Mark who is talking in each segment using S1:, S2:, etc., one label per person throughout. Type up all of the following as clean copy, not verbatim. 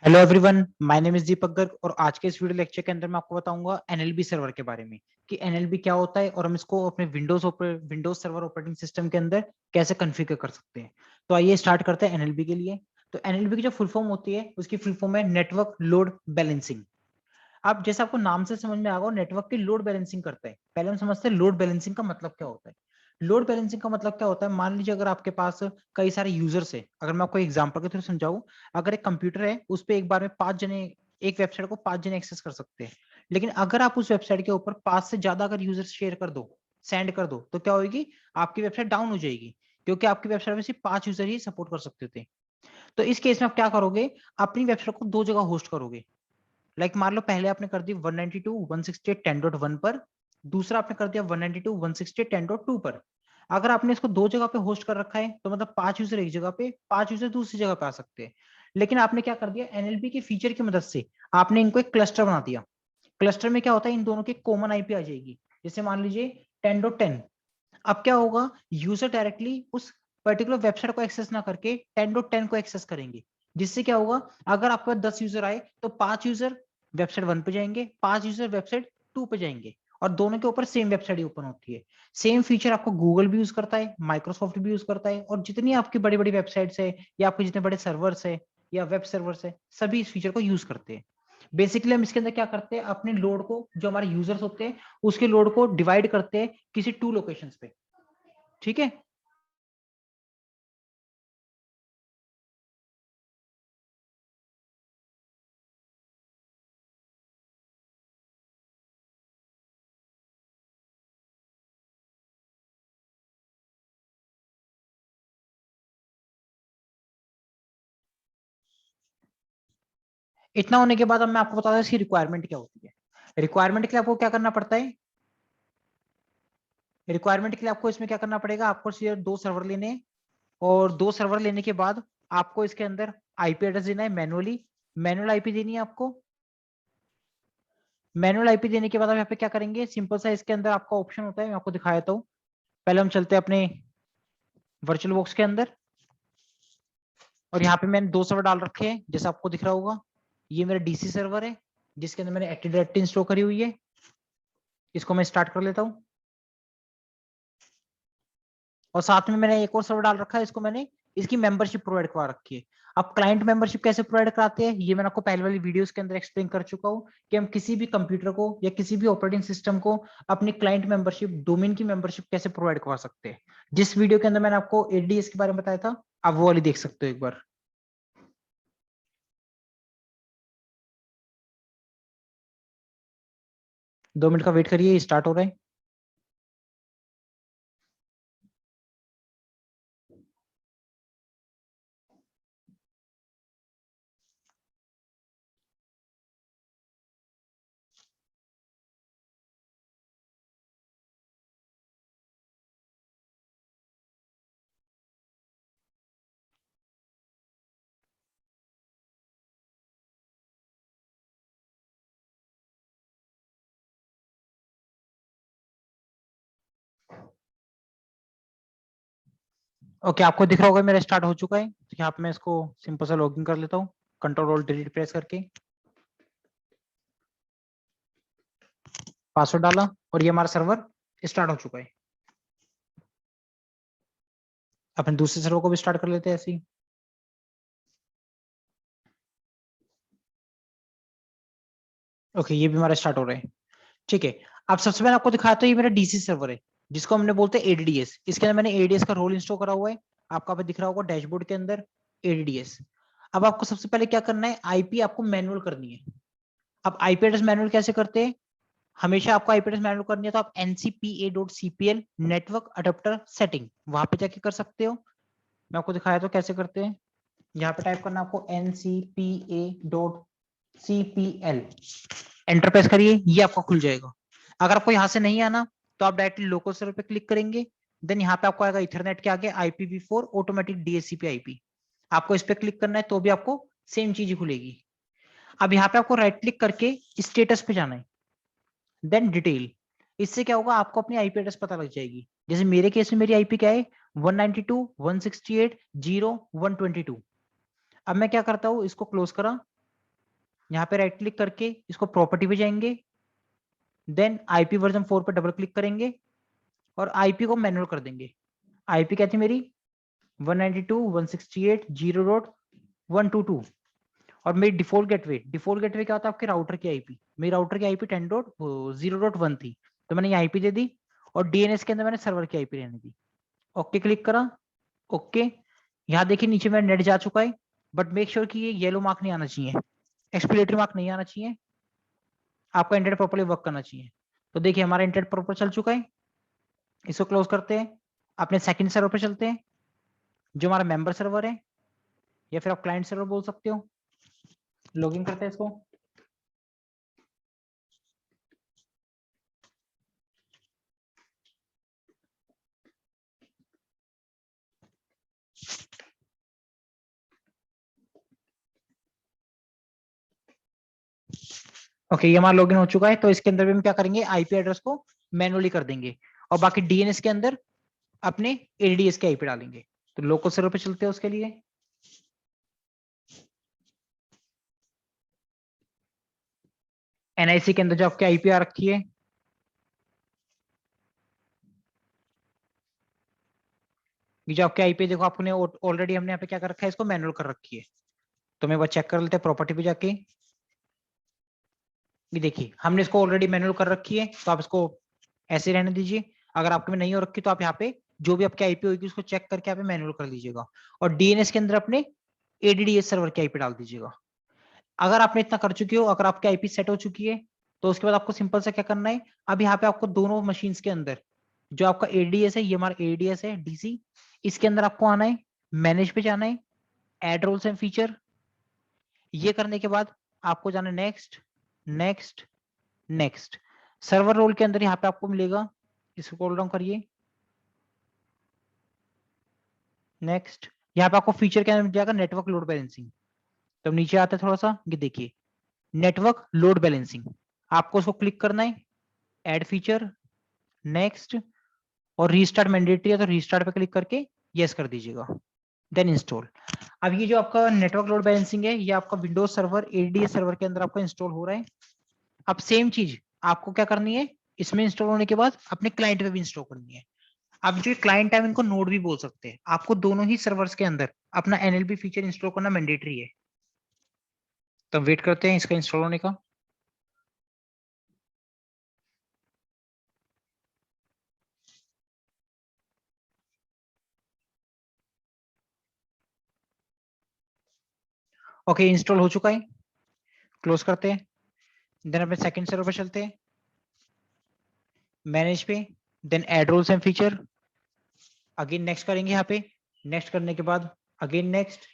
S1: Hello everyone, my name is Deepak Garg और आज के इस वीडियो लेक्चर के अंदर मैं आपको बताऊंगा एनएलबी सर्वर के बारे में कि एनएलबी क्या होता है और हम इसको अपने विंडोज सर्वर ऑपरेटिंग सिस्टम के अंदर कैसे कॉन्फ़िगर कर सकते हैं। तो आइए स्टार्ट करते हैं एनएलबी के लिए। तो एनएलबी की जो फुल फॉर्म होती है उसकी फुल फॉर्म है नेटवर्क लोड बैलेंसिंग। अब जैसे आपको नाम से समझ में आ गया नेटवर्क की लोड बैलेंसिंग करता है। पहले हम समझते हैं लोड बैलेंसिंग का मतलब क्या होता है। लोड बैलेंसिंग का मतलब क्या होता है, मान लीजिए अगर आपके पास कई सारे यूजर्स है, अगर मैं आपको एग्जांपल के थ्रू समझाऊं, अगर एक कंप्यूटर है उस पर एक बार में 5 जने एक वेबसाइट को 5 जने एक्सेस कर सकते हैं। लेकिन अगर आप उस वेबसाइट के ऊपर 5 से ज्यादा अगर यूजर शेयर कर दो, सेंड कर दो, तो क्या होगी, आपकी वेबसाइट डाउन हो जाएगी, क्योंकि आपकी वेबसाइट में सिर्फ 5 यूजर ही सपोर्ट कर सकते थे। तो इस केस में आप क्या करोगे, अपनी वेबसाइट को 2 जगह होस्ट करोगे। लाइक मान लो पहले आपने कर दी 192.168.10.1 पर, दूसरा आपने कर दिया 192.168.10.2 पर। अगर आपने इसको 2 जगह पे होस्ट कर रखा है तो मतलब 5 यूजर एक जगह पे, 5 यूजर दूसरी जगह पे आ सकते हैं। लेकिन आपने क्या कर दिया, एनएलपी के फीचर की मदद से आपने इनको एक क्लस्टर बना दिया। क्लस्टर में क्या होता है, इन दोनों की कॉमन आईपी आ जाएगी। जैसे मान लीजिए 10.10। अब क्या होगा, यूजर डायरेक्टली उस पर्टिकुलर वेबसाइट को एक्सेस ना करके 10.10 को एक्सेस करेंगे। जिससे क्या होगा, अगर आपके पास 10 यूजर आए तो 5 यूजर वेबसाइट 1 पे जाएंगे, 5 यूजर वेबसाइट 2 पे जाएंगे, और दोनों के ऊपर सेम वेबसाइट ही ओपन होती है। सेम फीचर आपको गूगल भी यूज करता है, माइक्रोसॉफ्ट भी यूज करता है, और जितनी आपकी बड़ी बड़ी वेबसाइट्स है या आपके जितने बड़े सर्वर्स है या वेब सर्वर्स है, सभी इस फीचर को यूज करते हैं। बेसिकली हम इसके अंदर क्या करते हैं, अपने लोड को, जो हमारे यूजर्स होते हैं उसके लोड को डिवाइड करते हैं किसी 2 लोकेशंस पे। ठीक है। इतना होने के बाद अब मैं आपको बता दूं इसकी रिक्वायरमेंट क्या होती है। रिक्वायरमेंट के लिए आपको क्या करना पड़ता है, रिक्वायरमेंट के लिए आपको इसमें क्या करना पड़ेगा, आपको सिर्फ 2 सर्वर लेने हैं, और 2 सर्वर लेने के बाद आपको इसके अंदर आईपी एड्रेस देना है मैनुअली। मैनुअल आईपी देनी है आपको। मैनुअल आईपी देने के बाद आप यहाँ पे क्या करेंगे, सिंपल सा इसके अंदर आपका ऑप्शन होता है, मैं आपको दिखा देता हूँ। पहले हम चलते हैं अपने वर्चुअल बॉक्स के अंदर, और यहाँ पे मैंने 2 सर्वर डाल रखे हैं जैसा आपको दिख रहा होगा। ये मेरा डीसी सर्वर है जिसके अंदर मैंने एक्टिव डायरेक्टरी इंस्टॉल करी हुई है। इसको मैं स्टार्ट कर लेता हूँ, और साथ में मैंने एक और सर्वर डाल रखा है, इसको मैंने इसकी मेंबरशिप प्रोवाइड करवा रखी है। अब क्लाइंट मेंबरशिप कैसे प्रोवाइड कराते हैं, ये मैंने आपको पहले वाली वीडियोस के अंदर एक्सप्लेन कर चुका हूँ कि हम किसी भी कंप्यूटर को या किसी भी ऑपरेटिंग सिस्टम को अपनी क्लाइंट मेंबरशिप, डोमेन की मेंबरशिप कैसे प्रोवाइड करवा सकते हैं। जिस वीडियो के अंदर मैंने आपको एडीएस के बारे में बताया था, आप वो वाली देख सकते हो एक बार। 2 मिनट का वेट करिए, स्टार्ट हो रहा है। ओके, आपको दिख रहा होगा मेरा स्टार्ट हो चुका है। तो यहाँ पे मैं इसको सिंपल सा लॉगिन कर लेता हूँ, कंट्रोल ऑल्ट डिलीट प्रेस करके, पासवर्ड डाला, और ये हमारा सर्वर स्टार्ट हो चुका है। अपने दूसरे सर्वर को भी स्टार्ट कर लेते हैं ऐसे ही। ओके, ये भी हमारा स्टार्ट हो रहा है। ठीक है। अब सबसे पहले आपको दिखाया तो ये मेरा डीसी सर्वर है जिसको हमने बोलते हैं एडीडीएस। इसके अंदर मैंने एडीएस का रोल इंस्टॉल करा हुआ है, आपको पे दिख रहा होगा डैशबोर्ड के अंदर एडीडीएस। अब आपको सबसे पहले क्या करना है, आईपी आपको मैनुअल करनी है। अब आईपी एड्रेस मैनुअल कैसे करते हैं, हमेशा आपको आईपी एड्रेस मैनुअल करनी है तो आप ncpa.cpl नेटवर्क अडेप्टर सेटिंग वहां पे जाके कर सकते हो। मैं आपको दिखाया तो कैसे करते हैं। यहाँ पे टाइप करना आपको ncpa.cpl, एंटर प्रेस करिए, ये आपका खुल जाएगा। अगर आपको यहाँ से नहीं आना तो आप डायरेक्टली लोकल सर्वर पे क्लिक करेंगे। देन यहाँ पे आपको आएगा इथरनेट के आगे IPv4 ऑटोमेटिक DHCP IP, आपको इस पे क्लिक करना है तो भी आपको सेम चीज ही खुलेगी। अब यहाँ पे आपको राइट क्लिक करके स्टेटस पे जाना है, देन डिटेल। इससे क्या होगा, आपको अपनी आईपी एड्रेस पता लग जाएगी। जैसे मेरे केस में मेरी आईपी क्या है, 192.168.0.122। अब मैं क्या करता हूँ, इसको क्लोज करा, यहाँ पे राइट क्लिक करके इसको प्रॉपर्टी पे जाएंगे, देन आईपी वर्जन 4 पे डबल क्लिक करेंगे और आईपी को मैनुअल कर देंगे। आईपी क्या थी मेरी 192.168.0.122 और मेरी डिफॉल्ट गेटवे क्या होता है आपके राउटर की आईपी, मेरी राउटर की आईपी 10.0.1 थी, तो मैंने ये आईपी दे दी और डीएनएस के अंदर मैंने सर्वर की आईपी रहने दी। ओके क्लिक करा, ओके। यहाँ देखिए नीचे मेरा नेट जा चुका है, बट मेक श्योर कि ये येलो मार्क नहीं आना चाहिए, एक्सप्लेटरी मार्क नहीं आना चाहिए, आपका इंटरनेट प्रॉपर्ली वर्क करना चाहिए। तो देखिए हमारा इंटरनेट प्रॉपर चल चुका है, इसको क्लोज करते हैं, अपने सेकंड सर्वर पे चलते हैं जो हमारा मेंबर सर्वर है या फिर आप क्लाइंट सर्वर बोल सकते हो। लॉगिन करते हैं इसको। ओके ये हमारा लॉगिन हो चुका है, तो इसके अंदर भी हम क्या करेंगे आईपी एड्रेस को मैनुअली कर देंगे और बाकी डीएनएस के अंदर अपने एडीएस के आईपी डालेंगे। तो लोकल सर्वर पे चलते हैं उसके लिए। एनआईसी के अंदर जो आपकी आईपी आ रखी है, ये जो आपके आईपी देखो आपने ऑलरेडी हमने यहाँ पे क्या कर रखा है, इसको मैनुअल कर रखी है। तो मैं वो चेक कर लेते हैं प्रॉपर्टी पे जाके। ये देखिए हमने इसको ऑलरेडी मैनुअल कर रखी है, तो आप इसको ऐसे रहने दीजिए। अगर आपके में नहीं हो रखी तो आप यहाँ पे जो भी आपकी आईपी होगी उसको चेक करके यहाँ पे मैनुअल कर लीजिएगा और डीएनएस के अंदर अपने एडीडीएस सर्वर की आईपी डाल दीजिएगा। अगर आपने इतना कर चुकी हो, अगर आपकी आईपी सेट हो चुकी है, तो उसके बाद आपको सिंपल से क्या करना है, अब यहाँ पे आपको दोनों मशीन्स के अंदर जो आपका एडीएस है, ये हमारा एडीएस है डीसी, इसके अंदर आपको आना है, मैनेज पे जाना है, एड रोल्स एंड फीचर, ये करने के बाद आपको जाना है next next next. Server role के अंदर यहाँ पे आपको मिलेगा, इसको स्क्रॉल डाउन करिए, नेक्स्ट। यहाँ पे आपको फीचर के अंदर मिल जाएगा नेटवर्क लोड बैलेंसिंग। तो नीचे आते हैं थोड़ा सा, ये देखिए नेटवर्क लोड बैलेंसिंग, आपको उसको क्लिक करना है, ऐड फीचर, नेक्स्ट और रीस्टार्ट मैंडेटरी है तो रीस्टार्ट पे क्लिक करके यस कर दीजिएगा, देन इंस्टॉल। अब ये जो आपका नेटवर्क लोड बैलेंसिंग है, ये आपका विंडोज सर्वर एडीएस सर्वर के अंदर आपको इंस्टॉल हो रहा है। अब सेम चीज आपको क्या करनी है, इसमें इंस्टॉल होने के बाद अपने क्लाइंट पे भी इंस्टॉल करनी है। अब जो क्लाइंट है इनको नोड भी बोल सकते हैं, आपको दोनों ही सर्वर्स के अंदर अपना एनएलबी फीचर इंस्टॉल करना मैंडेटरी है। तो वेट करते हैं इसका इंस्टॉल होने का। ओके इंस्टॉल हो चुका है, क्लोज करते हैं, देन अपने सेकंड सर्वर पे चलते हैं, मैनेज पे, then add roles and feature, again next करेंगे यहाँ पे, नेक्स्ट करने के बाद अगेन नेक्स्ट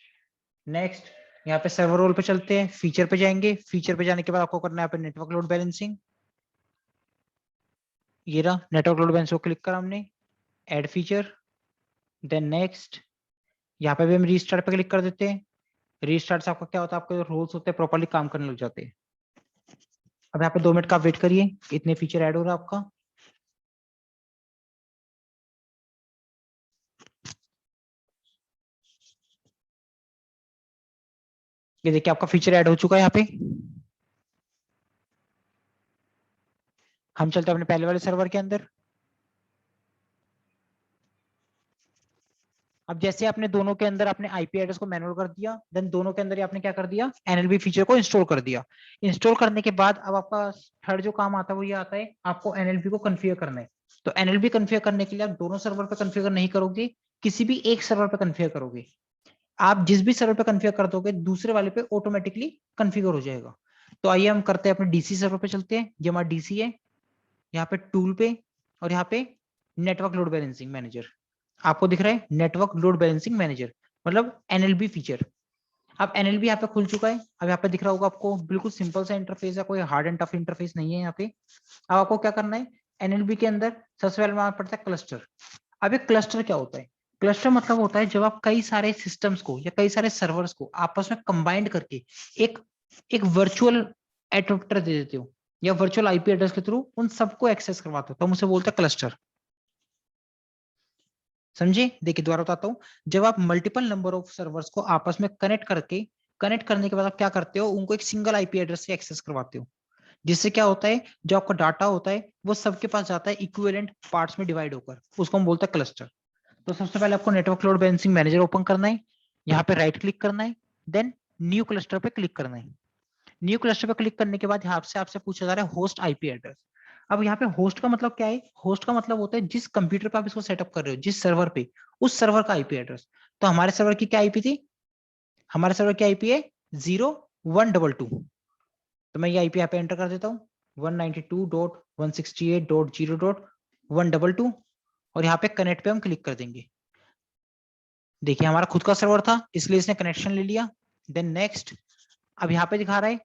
S1: नेक्स्ट, यहाँ पे सर्वर रोल पे चलते हैं, फीचर पे जाएंगे, फीचर पे जाने के बाद आपको करना है यहाँ पे नेटवर्क लोड बैलेंसिंग, ये रहा नेटवर्क लोड बैलेंसिंग को क्लिक करा हमने, ऐड फीचर, देन नेक्स्ट, यहाँ पे भी हम रीस्टार्ट पे क्लिक कर देते हैं। रीस्टार्ट से आपका क्या होता है, आपके रोल्स होते हैं प्रॉपर्ली काम करने लग जाते हैं। अब यहाँ पे 2 मिनट का वेट करिए, इतने फीचर ऐड हो रहा है आपका। ये देखिए आपका फीचर ऐड हो चुका है यहाँ पे। हम चलते हैं अपने पहले वाले सर्वर के अंदर। अब जैसे आपने दोनों के अंदर अपने आईपी एड्रेस को मैनुअल कर दिया, देन दोनों के अंदर ही आपने क्या कर दिया, एनएलबी फीचर को इंस्टॉल कर दिया। इंस्टॉल करने के बाद अब आपका थर्ड जो काम आता है वो ये आता है, आपको एनएलबी को कन्फिगर करना है। तो एनएलबी कन्फिगर करने के लिए आप दोनों सर्वर पे कन्फिगर नहीं करोगे, किसी भी एक सर्वर पे कन्फिगर करोगे। आप जिस भी सर्वर पे कन्फिगर कर दोगे दूसरे वाले पे ऑटोमेटिकली कन्फिगर हो जाएगा। तो आइए हम करते हैं, अपने डीसी सर्वर पे चलते हैं, ये हमारा डीसी है, यहाँ पे टूल पे और यहाँ पे नेटवर्क लोड बैलेंसिंग मैनेजर आपको दिख रहा है, नेटवर्क लोड बैलेंसिंग मैनेजर मतलब एनएलबी फीचर। अब एनएलबी यहाँ पे खुल चुका है, अब यहाँ पे दिख रहा होगा आपको, बिल्कुल सिंपल सा इंटरफेस है, कोई हार्ड एंड टफ इंटरफेस नहीं है यहाँ पे। अब आपको क्या करना है, एनएलबी के अंदर सबसे पहले वहां पड़ता है क्लस्टर। अब एक क्लस्टर क्या होता है, क्लस्टर मतलब होता है जब आप कई सारे सिस्टम्स को या कई सारे सर्वर्स को आपस में कंबाइंड करके एक एक वर्चुअल एडप्टर दे देते हो या वर्चुअल आईपी एड्रेस के थ्रू उन सबको एक्सेस करवाते हो, तो हम उसे बोलते हैं क्लस्टर। समझे, देखिए दोबारा बताता हूं, जब आप मल्टीपल नंबर ऑफ सर्वर्स को आपस में कनेक्ट करके कनेक्ट करने के बाद आप क्या करते हो, उनको एक सिंगल आईपी एड्रेस से एक्सेस करवाते हो, जिससे क्या होता है, जो आपका डाटा होता है वो सबके पास जाता है इक्विवेलेंट पार्ट्स में डिवाइड होकर, उसको हम बोलते हैं क्लस्टर। तो सबसे पहले आपको network load balancing manager open करना है, यहाँ पे राइट क्लिक करना है, देन न्यू क्लस्टर पे क्लिक करना है। न्यू क्लस्टर पे क्लिक करने के बाद यहाँ से आपसे पूछा जा रहा है होस्ट आईपी एड्रेस। अब यहाँ पे होस्ट का मतलब क्या है, होस्ट का मतलब होता है जिस कंप्यूटर पे आप इसको सेटअप कर रहे हो, जिस सर्वर पे, उस सर्वर का आईपी एड्रेस। तो हमारे सर्वर की क्या आईपी थी, हमारे सर्वर की आईपी है 0122। तो मैं ये आईपी यहाँ पे एंटर कर देता हूँ 192.168.0.122 और यहाँ पे कनेक्ट पे हम क्लिक कर देंगे। देखिए हमारा खुद का सर्वर था इसलिए इसने कनेक्शन ले लिया। देन नेक्स्ट, अब यहाँ पे दिखा रहा है,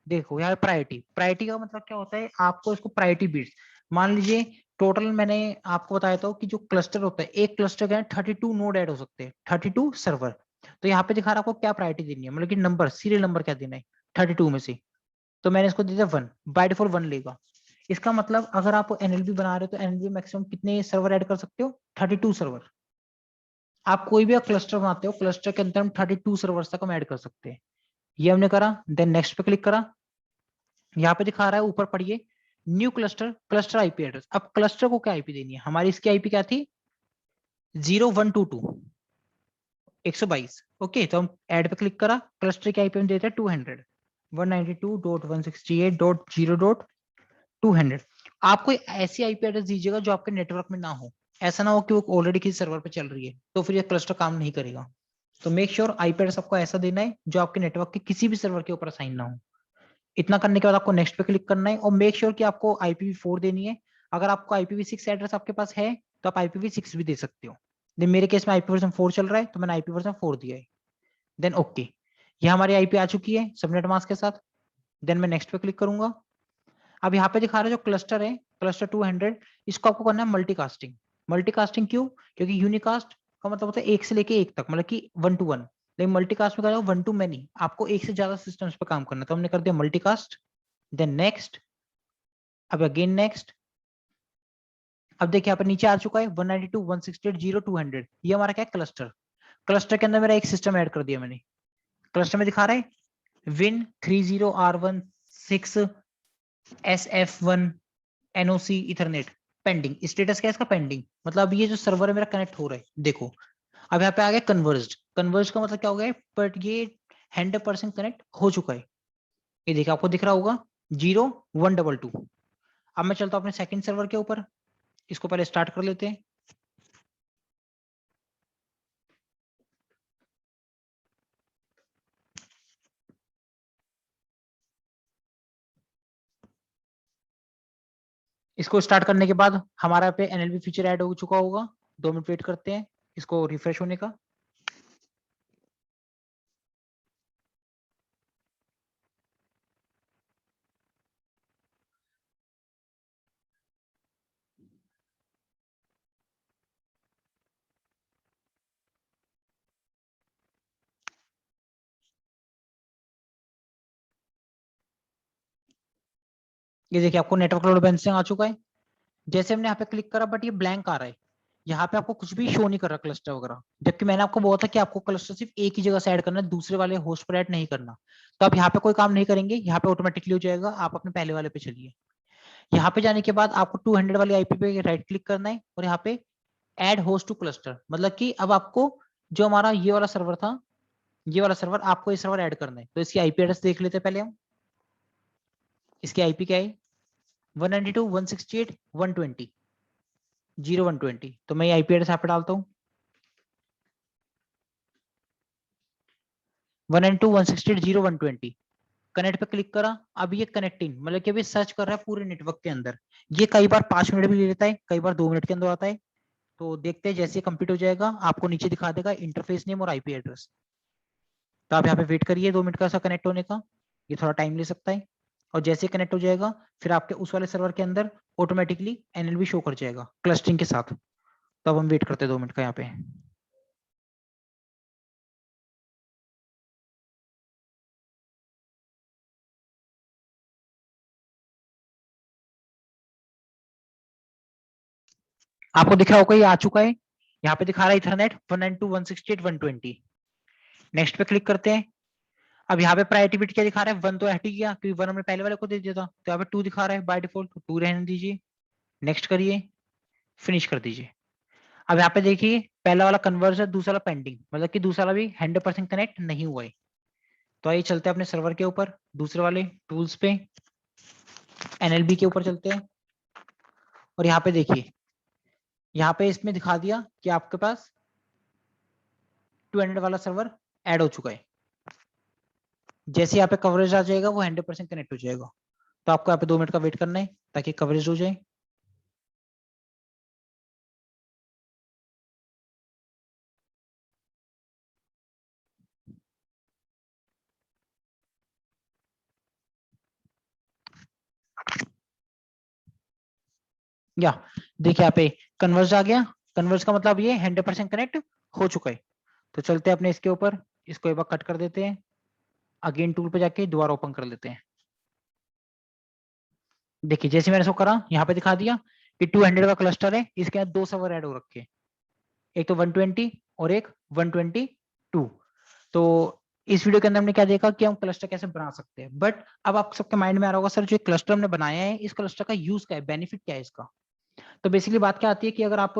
S1: देखो यहाँ प्रायोरिटी, प्रायोरिटी का मतलब क्या होता है, आपको इसको प्रायोरिटी बीट्स, मान लीजिए टोटल मैंने आपको बताया था कि जो क्लस्टर होता है, एक क्लस्टर का 32 नोड ऐड हो सकते हैं, 32 सर्वर। तो यहाँ पे दिखा रहा है आपको क्या प्रायोरिटी देनी है, मतलब कि नंबर, सीरियल नंबर क्या देना है 32 में से। तो मैंने इसको दे दिया 1, बाय डिफॉल्ट 1 लेगा। इसका मतलब अगर आप एनएलबी बना रहे हो तो एनएलबी मैक्सिमम कितने सर्वर ऐड कर सकते हो, 32 सर्वर। आप कोई भी क्लस्टर बनाते हो, क्लस्टर के अंदर हम 32 सर्वर तक हम ऐड कर सकते हैं। ये हमने करा, देन नेक्स्ट पे क्लिक करा। यहाँ पे दिखा रहा है ऊपर पढ़िए, new cluster, cluster IP address. अब क्लस्टर को क्या आईपी देनी है, हमारी इसकी आईपी क्या थी 0122, 122। ओके, तो हम ऐड पे क्लिक करा, क्लस्टर की आईपी हम देते हैं 200, 192.168.0.200। आपको ऐसी आईपी एड्रेस दीजिएगा जो आपके नेटवर्क में ना हो, ऐसा ना हो कि वो ऑलरेडी किसी सर्वर पे चल रही है, तो फिर ये क्लस्टर काम नहीं करेगा। तो मेक श्योर आईपी एड्रेस आपको ऐसा देना है जो आपके नेटवर्क के किसी भी सर्वर के ऊपर असाइन ना हो। इतना करने के बाद आपको नेक्स्ट पे क्लिक करना है और मेक श्योर कि आपको IPv4 देनी है। अगर आपको IPv6 एड्रेस आपके पास है तो आप IPv6 भी दे सकते हो। देन मेरे केस में IP वर्जन 4 चल रहा है तो मैंने IP वर्जन 4 दिया है। देन ओके, ये हमारी आईपी आ चुकी है सबनेट मास्क के साथ। देन मैं नेक्स्ट पे क्लिक करूंगा। अब यहाँ पे दिखा रहा है जो क्लस्टर है, क्लस्टर 200, इसको आपको करना है मल्टीकास्टिंग। मल्टीकास्टिंग क्यों, क्योंकि यूनिकास्ट का मतलब होता है एक से लेके एक तक, मतलब कि 1 to 1। लेकिन मल्टीकास्ट में करेगा 1 to many, आपको एक से ज्यादा सिस्टम्स पे काम करना है, तो हमने कर दिया मल्टीकास्ट। देन नेक्स्ट, अब अगेन नेक्स्ट। अब देखिए यहाँ पर नीचे आ चुका है 192.168.0.200, ये हमारा क्या है क्लस्टर। क्लस्टर के अंदर मेरा एक सिस्टम ऐड कर दिया मैंने। क्लस्टर में दिखा रहा है win 30R16 SF1 NOC Ethernet pending, status क्या है इसका पेंडिंग, मतलब अब ये जो सर्वर है मेरा कनेक्ट हो रहा है। देखो अब यहाँ पे आ गया कन्वर्ज्ड, कन्वर्ज का मतलब क्या हो गया है, बट ये 100% कनेक्ट हो चुका है। ये देखिए आपको दिख रहा होगा 0122। अब मैं चलता हूँ अपने सेकंड सर्वर के ऊपर, इसको पहले स्टार्ट कर लेते हैं। इसको स्टार्ट करने के बाद हमारा पे एनएलबी फीचर ऐड हो चुका होगा। 2 मिनट वेट करते हैं इसको रिफ्रेश होने का। ये देखिए आपको नेटवर्क लोड बैलेंसिंग आ चुका है। जैसे हमने यहाँ पे क्लिक करा बट ये ब्लैंक आ रहा है, यहाँ पे आपको कुछ भी शो नहीं कर रहा क्लस्टर वगैरह, जबकि मैंने आपको बोला था कि आपको क्लस्टर सिर्फ एक ही जगह से ऐड करना है, दूसरे वाले होस्ट पर ऐड नहीं करना। तो आप यहाँ पे कोई काम नहीं करेंगे, यहाँ पे ऑटोमेटिकली हो जाएगा, आप अपने पहले वाले पे चलिए। यहाँ पे जाने के बाद आपको 200 वाली आईपी पे राइट क्लिक करना है और यहाँ पे ऐड होस्ट टू क्लस्टर, मतलब कि अब आपको जो हमारा ये वाला सर्वर था, ये वाला सर्वर आपको ये सर्वर ऐड करना है। तो इसकी आईपी एड्रेस देख लेते हैं पहले हम। इसकी आईपी क्या है 192.168.120.0.120। तो मैं ये आईपी एड्रेस यहाँ पे डालता हूँ 192.168.0.120। कनेक्ट पे क्लिक करा, अब ये कनेक्टिंग मतलब कि अभी सर्च कर रहा है पूरे नेटवर्क के अंदर। ये कई बार 5 मिनट भी ले लेता है, कई बार 2 मिनट के अंदर आता है। तो देखते हैं जैसे कंप्लीट हो जाएगा आपको नीचे दिखा देगा इंटरफेस नेम और आईपी एड्रेस। तो आप यहाँ पे वेट करिए 2 मिनट का ऐसा कनेक्ट होने का, ये थोड़ा टाइम ले सकता है। और जैसे कनेक्ट हो जाएगा फिर आपके उस वाले सर्वर के अंदर ऑटोमेटिकली एनएलबी शो कर जाएगा क्लस्टरिंग के साथ। तो अब हम वेट करते हैं 2 मिनट का यहाँ पे। आपको दिख रहा होगा ये आ चुका है, यहाँ पे दिखा रहा है इथरनेट 192.168.120। नेक्स्ट पे क्लिक करते हैं। अब यहाँ पे प्रायोरिटी बिट क्या दिखा रहा है, 1 तो हट गया क्योंकि 1 हमने पहले वाले को दे दिया था, तो यहाँ पे 2 दिखा रहा है बाय डिफॉल्ट, तो 2 रहने दीजिए, नेक्स्ट करिए, फिनिश कर दीजिए। अब यहाँ पे देखिए पहला वाला कन्वर्ज है, दूसरा वाला पेंडिंग, मतलब कि दूसरा वाला भी 100% कनेक्ट नहीं हुआ है। तो आइए चलते हैं अपने सर्वर के ऊपर, दूसरे वाले टूल्स पे, एनएलबी के ऊपर चलते हैं। और यहाँ पे देखिए, यहाँ पे इसमें दिखा दिया कि आपके पास 200 वाला सर्वर ऐड हो चुका है। जैसे यहाँ पे कवरेज आ जाएगा वो 100% कनेक्ट हो जाएगा। तो आपको यहाँ पे 2 मिनट का वेट करना है ताकि कवरेज हो जाए। या देखिए यहाँ पे कन्वर्ज आ गया, कन्वर्ज का मतलब ये 100% कनेक्ट हो चुका है। तो चलते हैं अपने इसके ऊपर, इसको एक बार कट कर देते हैं, अगेन टूल पे जाके दोबारा ओपन कर लेते हैं। देखिए जैसे मैंने इसको करा, यहाँ पे दिखा दिया कि 200 का क्लस्टर है, इसके अंदर 2 सर्वर ऐड हो रखे हैं, एक तो 120 और एक 122। तो इस वीडियो के अंदर हमने क्या देखा कि हम क्लस्टर कैसे बना सकते हैं। बट अब आप सबके माइंड में आ रहा होगा सर जो क्लस्टर हमने बनाया है, इस क्लस्टर का यूज क्या है, बेनिफिट क्या है इसका। तो बेसिकली बात क्या आती है कि अगर आप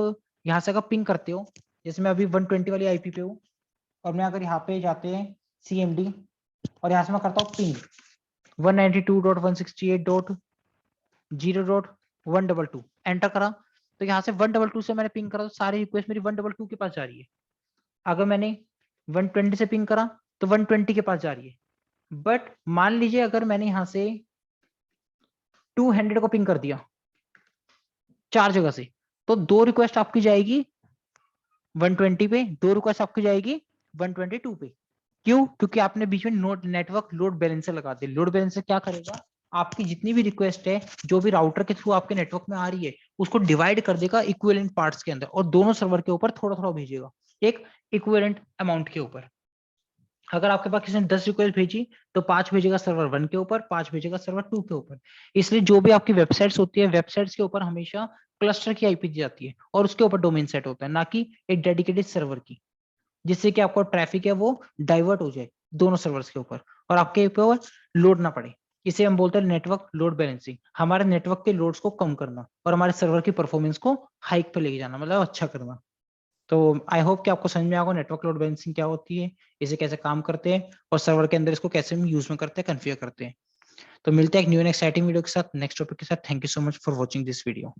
S1: यहाँ से अगर पिंग करते हो, जैसे मैं अभी 120 वाली आईपी पे हूँ, और मैं अगर यहाँ पे जाते हैं CMD और यहाँ से मैं करता हूँ पिंग 192.168.0.122 एंटर करा, तो यहाँ से 122 से मैंने पिंग करा, तो सारी रिक्वेस्ट मेरी 122 के पास जा रही है। अगर मैंने 120 से पिंग करा तो 120 के पास जा रही है। बट मान लीजिए अगर मैंने यहाँ से 200 को पिंग कर दिया 4 जगह से, तो 2 रिक्वेस्ट आपकी जाएगी 120 पे, 2 रिक्वेस्ट आपकी जाएगी 122 पे। क्यों? क्योंकि आपने बीच में नेटवर्क लोड बैलेंसर लगा दिया। लोड बैलेंसर क्या करेगा, आपकी जितनी भी रिक्वेस्ट है जो भी राउटर के थ्रू आपके नेटवर्क में आ रही है उसको डिवाइड कर देगा इक्विवेलेंट पार्ट्स के अंदर, और दोनों सर्वर के ऊपर थोड़ा थोड़ा भेजेगा एक इक्विवेलेंट अमाउंट के ऊपर। अगर आपके पास किसी ने 10 रिक्वेस्ट भेजी तो 5 भेजेगा सर्वर 1 के ऊपर, 5 भेजेगा सर्वर 2 के ऊपर। इसलिए जो भी आपकी वेबसाइट्स होती है, वेबसाइट्स के ऊपर हमेशा क्लस्टर की आईपी दी जाती है और उसके ऊपर डोमेन सेट होता है, ना कि एक डेडिकेटेड सर्वर की, जिससे कि आपका ट्रैफिक है वो डाइवर्ट हो जाए दोनों सर्वर्स के ऊपर और आपके ऊपर लोड ना पड़े। इसे हम बोलते हैं नेटवर्क लोड बैलेंसिंग, हमारे नेटवर्क के लोड्स को कम करना और हमारे सर्वर की परफॉर्मेंस को हाइक पे लेके जाना, मतलब अच्छा करना। तो आई होप कि आपको समझ में आएगा नेटवर्क लोड बैलेंसिंग क्या होती है, इसे कैसे काम करते हैं और सर्वर के अंदर इसको कैसे हम यूज में करते हैं, कन्फिगर करते हैं। तो मिलते हैं एक न्यू एंड एक्साइटिंग वीडियो के साथ, नेक्स्ट टॉपिक के साथ। Thank you so much for watching this video.